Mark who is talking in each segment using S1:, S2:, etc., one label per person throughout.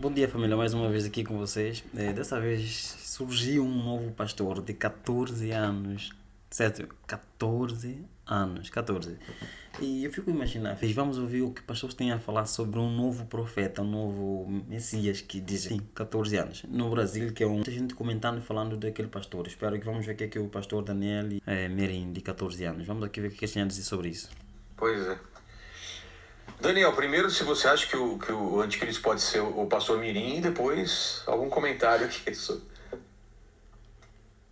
S1: Bom dia, família, mais uma vez aqui com vocês. Dessa vez surgiu um novo pastor de 14 anos. Certo? 14 anos, 14. E eu fico a imaginar, vamos ouvir o que o pastor tem a falar sobre um novo profeta, um novo Messias que diz, sim, 14 anos. No Brasil, que é muita gente comentando e falando daquele pastor. Espero que vamos ver o que é que o pastor Daniel Merim, de 14 anos. Vamos aqui ver o que ele tem a dizer sobre isso.
S2: Pois é. Daniel, primeiro, se você acha que o anticristo pode ser o pastor Mirim, e depois algum comentário aqui sobre.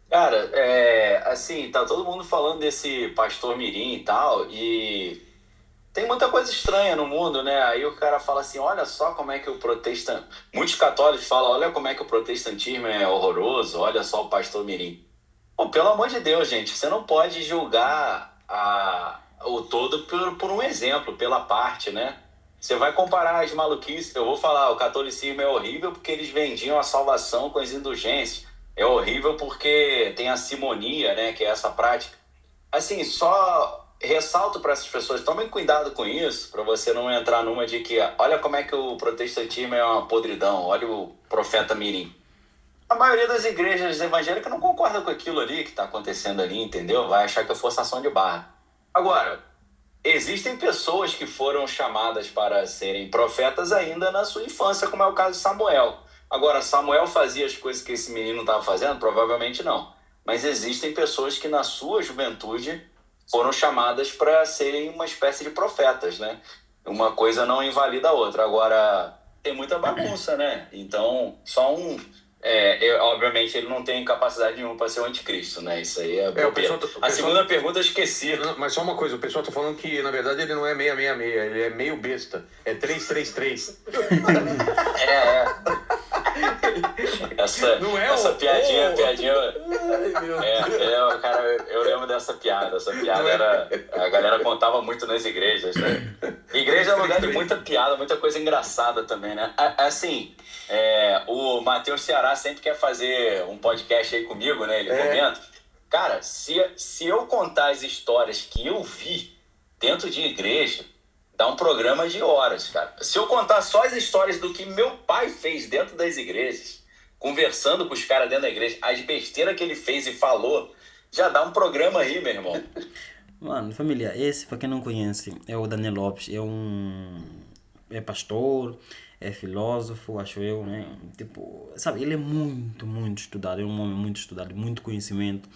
S3: Cara, assim, tá todo mundo falando desse pastor Mirim e tal, e tem muita coisa estranha no mundo, né? Aí o cara fala assim, olha só como é que o protestant... Muitos católicos falam, olha como é que o protestantismo é horroroso, olha só o pastor Mirim. Pô, pelo amor de Deus, gente, você não pode julgar o todo por um exemplo, pela parte, né? Você vai comparar as maluquices, eu vou falar, o catolicismo é horrível porque eles vendiam a salvação com as indulgências. É horrível porque tem a simonia, né, que é essa prática. Assim, só ressalto para essas pessoas, tomem cuidado com isso, para você não entrar numa de que, olha como é que o protestantismo é uma podridão, olha o profeta Mirim. A maioria das igrejas evangélicas não concorda com aquilo ali que está acontecendo ali, entendeu? Vai achar que é forçação de barra. Agora, existem pessoas que foram chamadas para serem profetas ainda na sua infância, como é o caso de Samuel. Agora, Samuel fazia as coisas que esse menino estava fazendo? Provavelmente não. Mas existem pessoas que na sua juventude foram chamadas para serem uma espécie de profetas, né? Uma coisa não invalida a outra. Agora, tem muita bagunça, né? Então, só um... obviamente ele não tem capacidade nenhuma para ser o anticristo, né? Isso aí é bobeira. A segunda pergunta eu esqueci.
S2: Não, mas só uma coisa, o pessoal tá falando que na verdade ele não é 666, ele é meio besta, é 333.
S3: Essa piadinha. Cara, eu lembro dessa piada. Essa piada era. A galera contava muito nas igrejas, né? Igreja é um lugar de muita piada, muita coisa engraçada também, né? Assim, o Matheus Ceará sempre quer fazer um podcast aí comigo, né? Ele comenta. Cara, se eu contar as histórias que eu vi dentro de igreja, dá um programa de horas, cara. Se eu contar só as histórias do que meu pai fez dentro das igrejas, conversando com os caras dentro da igreja, as besteiras que ele fez e falou, já dá um programa aí, meu irmão.
S1: Mano, família, esse, para quem não conhece, é o Daniel Lopes. É pastor, é filósofo, acho eu, né? Tipo, sabe, ele é muito estudado, é um homem muito estudado, muito conhecimento.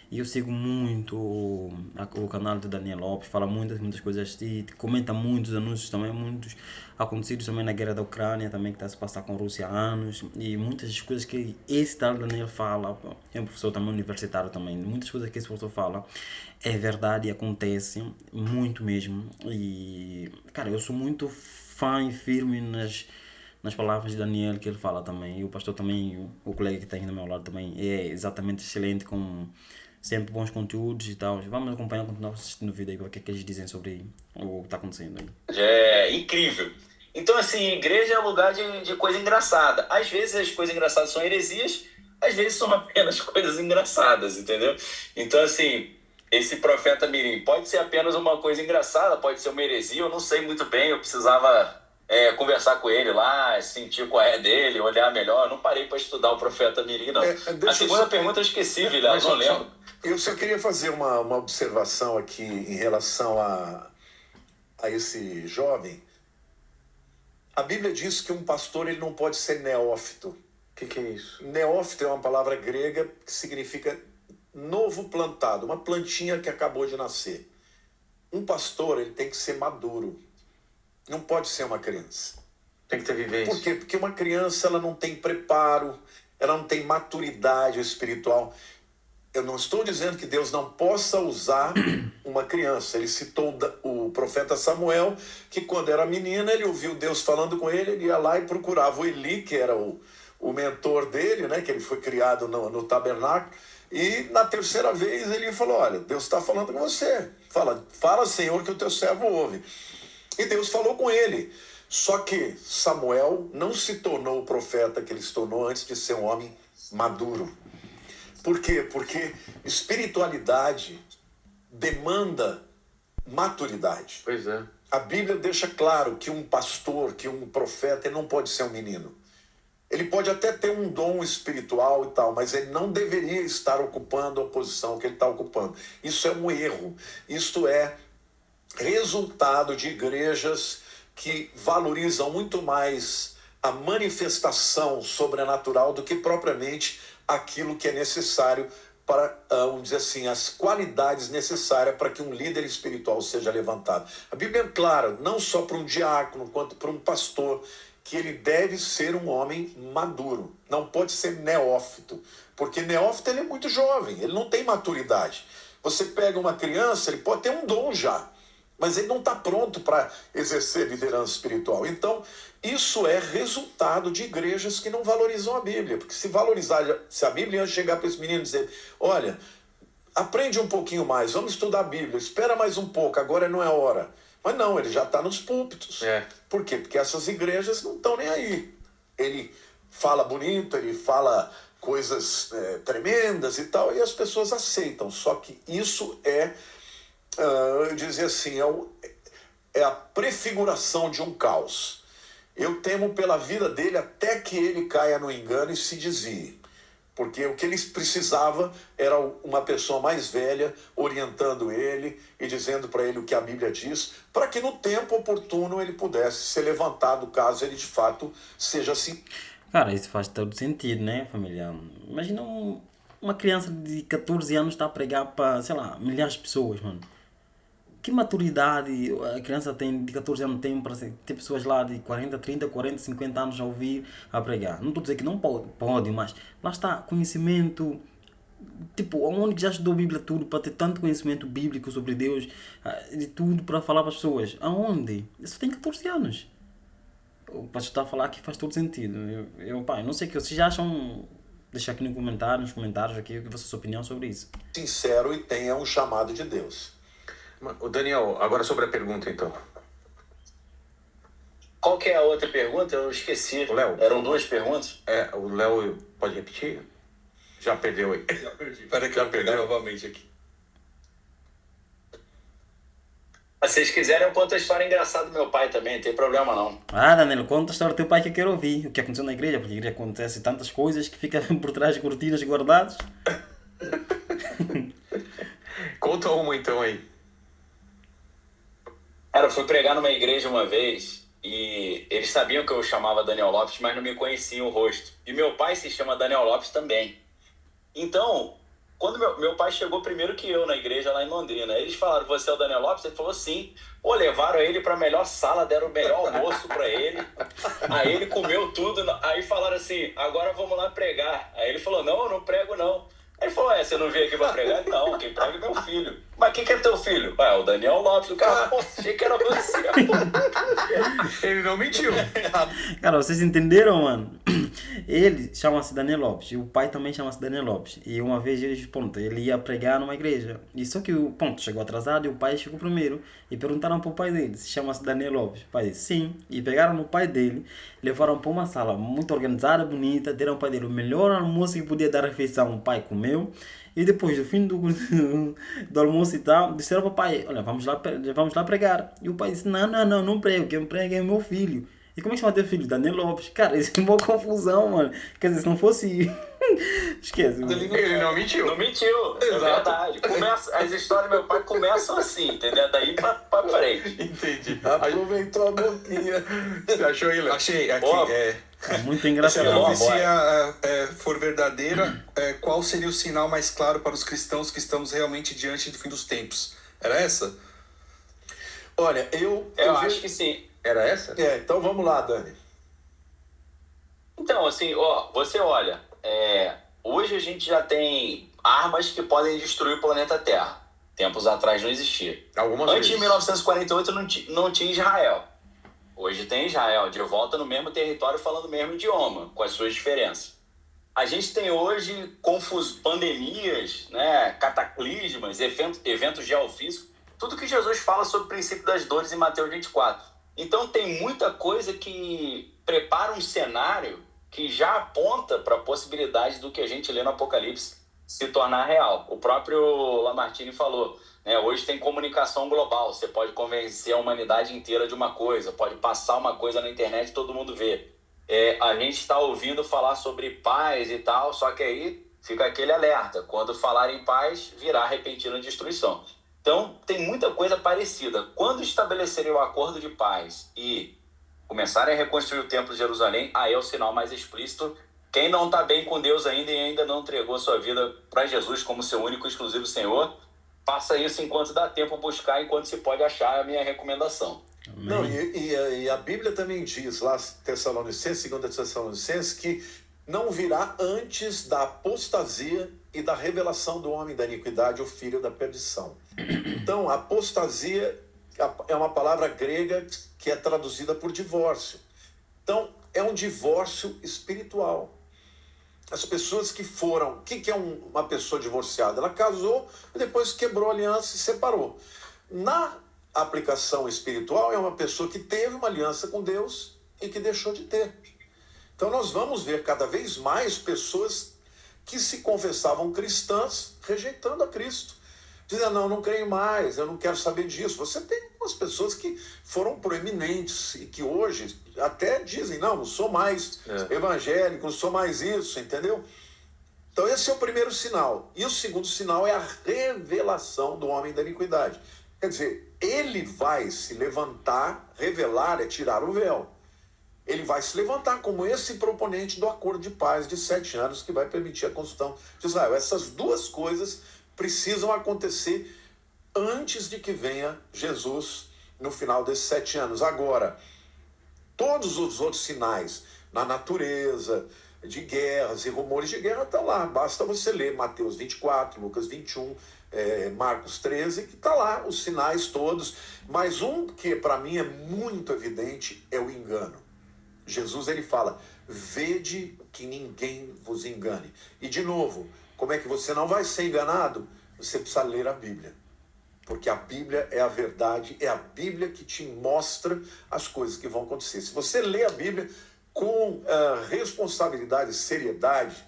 S1: E eu sigo muito o canal do Daniel Lopes, fala muitas coisas e comenta muitos anúncios também, muitos acontecidos também na guerra da Ucrânia, também que está a se passar com a Rússia há anos, e muitas coisas que esse tal Daniel fala, é um professor também universitário também, muitas coisas que esse professor fala é verdade e acontece, muito mesmo. E, cara, eu sou muito fã e firme nas palavras de Daniel que ele fala também. E o pastor também, o colega que está aqui do meu lado também, é exatamente excelente, com sempre bons conteúdos e tal. Vamos acompanhar, continuar assistindo o vídeo aí para ver o que é que eles dizem sobre o que está acontecendo aí.
S3: É incrível. Então, assim, igreja é um lugar de coisa engraçada. Às vezes as coisas engraçadas são heresias, às vezes são apenas coisas engraçadas, entendeu? Então, assim, esse profeta Mirim pode ser apenas uma coisa engraçada, pode ser uma heresia, eu não sei muito bem, eu precisava conversar com ele lá, sentir qual é dele, olhar melhor. Eu não parei para estudar o profeta Mirim, não. A segunda pergunta eu esqueci, Vilela, não lembro.
S4: Eu só queria fazer uma observação aqui em relação a esse jovem. A Bíblia diz que um pastor ele não pode ser neófito.
S2: O que é isso?
S4: Neófito é uma palavra grega que significa novo plantado, uma plantinha que acabou de nascer. Um pastor ele tem que ser maduro, não pode ser uma criança.
S2: Tem que ter vivência.
S4: Por quê? Porque uma criança ela não tem preparo, ela não tem maturidade espiritual. Eu não estou dizendo que Deus não possa usar uma criança. Ele citou o profeta Samuel, que quando era menina, ele ouviu Deus falando com ele, ele ia lá e procurava o Eli, que era o mentor dele, né, que ele foi criado no tabernáculo. E na terceira vez ele falou, olha, Deus está falando com você. Fala, Senhor, que o teu servo ouve. E Deus falou com ele. Só que Samuel não se tornou o profeta que ele se tornou antes de ser um homem maduro. Por quê? Porque espiritualidade demanda maturidade.
S2: Pois é.
S4: A Bíblia deixa claro que um pastor, que um profeta, ele não pode ser um menino. Ele pode até ter um dom espiritual e tal, mas ele não deveria estar ocupando a posição que ele está ocupando. Isso é um erro. Isso é resultado de igrejas que valorizam muito mais a manifestação sobrenatural do que propriamente aquilo que é necessário para, vamos dizer assim, as qualidades necessárias para que um líder espiritual seja levantado. A Bíblia é clara, não só para um diácono, quanto para um pastor, que ele deve ser um homem maduro, não pode ser neófito, porque neófito ele é muito jovem, ele não tem maturidade. Você pega uma criança, ele pode ter um dom já, mas ele não está pronto para exercer liderança espiritual. Então, isso é resultado de igrejas que não valorizam a Bíblia, porque se a Bíblia ia chegar para esse menino e dizer, olha, aprende um pouquinho mais, vamos estudar a Bíblia, espera mais um pouco, agora não é hora. Mas não, ele já está nos púlpitos. Por quê? Porque essas igrejas não estão nem aí. Ele fala bonito, ele fala coisas tremendas e tal, e as pessoas aceitam. Só que isso eu dizer assim, é a prefiguração de um caos. Eu temo pela vida dele até que ele caia no engano e se desvie. Porque o que ele precisava era uma pessoa mais velha orientando ele e dizendo para ele o que a Bíblia diz, para que no tempo oportuno ele pudesse ser levantado, caso ele de fato seja assim.
S1: Cara, isso faz todo sentido, né, família? Imagina uma criança de 14 anos está a pregar para, sei lá, milhares de pessoas, mano. Que maturidade a criança tem de 14 anos tem para ter pessoas lá de 40, 30, 40, 50 anos a ouvir, a pregar? Não estou a dizer que não pode, mas lá está, conhecimento. Tipo, onde que já estudou a Bíblia tudo para ter tanto conhecimento bíblico sobre Deus, de tudo para falar para as pessoas? Aonde? Eu só tenho 14 anos. O pastor está a falar que faz todo sentido. Pai, não sei o que vocês acham. Deixa aqui nos comentários aqui, o que é a sua opinião sobre isso.
S4: Sincero e tenha um chamado de Deus.
S2: O Daniel, agora sobre a pergunta, então.
S3: Qual que é a outra pergunta? Eu esqueci.
S2: O Léo.
S3: Eram duas perguntas?
S2: O Léo pode repetir? Já perdeu aí.
S5: Já perdi. Espera que eu pegar novamente aqui.
S3: Se vocês quiserem, eu conto a história engraçada do meu pai também, não tem problema não.
S1: Danilo, conta a história do teu pai que eu quero ouvir. O que aconteceu na igreja, porque na igreja acontece tantas coisas que ficam por trás de cortinas guardadas.
S2: Conta uma então aí.
S3: Cara, eu fui pregar numa igreja uma vez e eles sabiam que eu chamava Daniel Lopes, mas não me conheciam o rosto. E meu pai se chama Daniel Lopes também. Então, quando meu pai chegou primeiro que eu na igreja lá em Londrina, eles falaram, você é o Daniel Lopes? Ele falou, sim. Pô, levaram ele para a melhor sala, deram o melhor almoço para ele. Aí ele comeu tudo. Aí falaram assim, agora vamos lá pregar. Aí ele falou, não, eu não prego não. Aí ele falou, você não veio aqui pra pregar? Não, quem prega é meu filho. Mas quem que é teu filho? O Daniel Lopes. O cara, pô, achei que era você.
S2: Ele não mentiu.
S1: Cara, vocês entenderam, mano? Ele chama-se Daniel Lopes e o pai também chama-se Daniel Lopes. E uma vez ele ia pregar numa igreja. E só que chegou atrasado e o pai chegou primeiro. E perguntaram pro pai dele se chama-se Daniel Lopes. O pai disse sim. E pegaram no pai dele, levaram para uma sala muito organizada, bonita, deram ao pai dele o melhor almoço que podia dar refeição. O pai comeu. E depois do fim do almoço e tal, disseram para o pai, olha, vamos lá pregar. E o pai disse, não prego, quem prega é meu filho. E como é que chama teu filho? Daniel Lopes. Cara, isso é uma confusão, mano. Quer dizer, se não fosse... Esquece. Mano.
S2: Ele não mentiu.
S3: Não mentiu, é verdade. As histórias do meu pai começam assim, entendeu? Daí pra frente.
S2: Entendi.
S4: Aproveitou a boquinha.
S2: Você achou aí, Léo?
S5: Achei aqui.
S1: É muito
S5: Se a
S1: engraçado.
S5: profecia for verdadeira, qual seria o sinal mais claro para os cristãos que estamos realmente diante do fim dos tempos? Era essa?
S4: Olha, eu
S3: acho que sim.
S2: Era essa?
S4: Então vamos lá, Dani.
S3: Então, assim, você olha, hoje a gente já tem armas que podem destruir o planeta Terra. Tempos atrás não existia. Antes de 1948 não tinha Israel. Hoje tem Israel, de volta no mesmo território, falando o mesmo idioma, com as suas diferenças. A gente tem hoje pandemias, né, cataclismas, eventos geofísicos, tudo que Jesus fala sobre o princípio das dores em Mateus 24. Então tem muita coisa que prepara um cenário que já aponta para a possibilidade do que a gente lê no Apocalipse se tornar real. O próprio Lamartine falou, né, hoje tem comunicação global, você pode convencer a humanidade inteira de uma coisa, pode passar uma coisa na internet e todo mundo vê. a gente está ouvindo falar sobre paz e tal, só que aí fica aquele alerta. Quando falar em paz, virá repentina destruição. Então, tem muita coisa parecida. Quando estabelecerem o acordo de paz e começarem a reconstruir o Templo de Jerusalém, aí é o sinal mais explícito. Quem não está bem com Deus ainda e ainda não entregou sua vida para Jesus como seu único e exclusivo Senhor, faça isso enquanto dá tempo, buscar enquanto se pode achar, a minha recomendação.
S4: Não, e a Bíblia também diz lá, Tessalonicenses, 2 Tessalonicenses, que não virá antes da apostasia e da revelação do homem da iniquidade, o filho da perdição. Então, apostasia é uma palavra grega que é traduzida por divórcio. Então, é um divórcio espiritual. As pessoas que foram... O que é uma pessoa divorciada? Ela casou e depois quebrou a aliança e separou. Na aplicação espiritual, é uma pessoa que teve uma aliança com Deus e que deixou de ter. Então, nós vamos ver cada vez mais pessoas que se confessavam cristãs rejeitando a Cristo. Dizendo, não, não creio mais, eu não quero saber disso. Você tem umas pessoas que foram proeminentes e que hoje até dizem, não sou mais evangélico, não sou mais isso, entendeu? Então esse é o primeiro sinal. E o segundo sinal é a revelação do homem da iniquidade. Quer dizer, ele vai se levantar, revelar é tirar o véu. Ele vai se levantar como esse proponente do acordo de paz de 7 anos que vai permitir a construção de Israel. Essas duas coisas precisam acontecer antes de que venha Jesus no final desses 7 anos. Agora, todos os outros sinais na natureza, de guerras e rumores de guerra estão lá. Basta você ler Mateus 24, Lucas 21, Marcos 13, que está lá, os sinais todos. Mas um que para mim é muito evidente é o engano. Jesus ele fala, vede que ninguém vos engane. E de novo, como é que você não vai ser enganado? Você precisa ler a Bíblia. Porque a Bíblia é a verdade, é a Bíblia que te mostra as coisas que vão acontecer. Se você lê a Bíblia com responsabilidade e seriedade,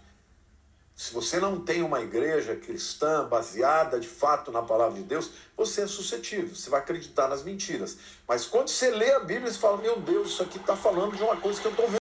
S4: se você não tem uma igreja cristã baseada de fato na palavra de Deus, você é suscetível, você vai acreditar nas mentiras. Mas quando você lê a Bíblia, você fala, meu Deus, isso aqui está falando de uma coisa que eu estou vendo.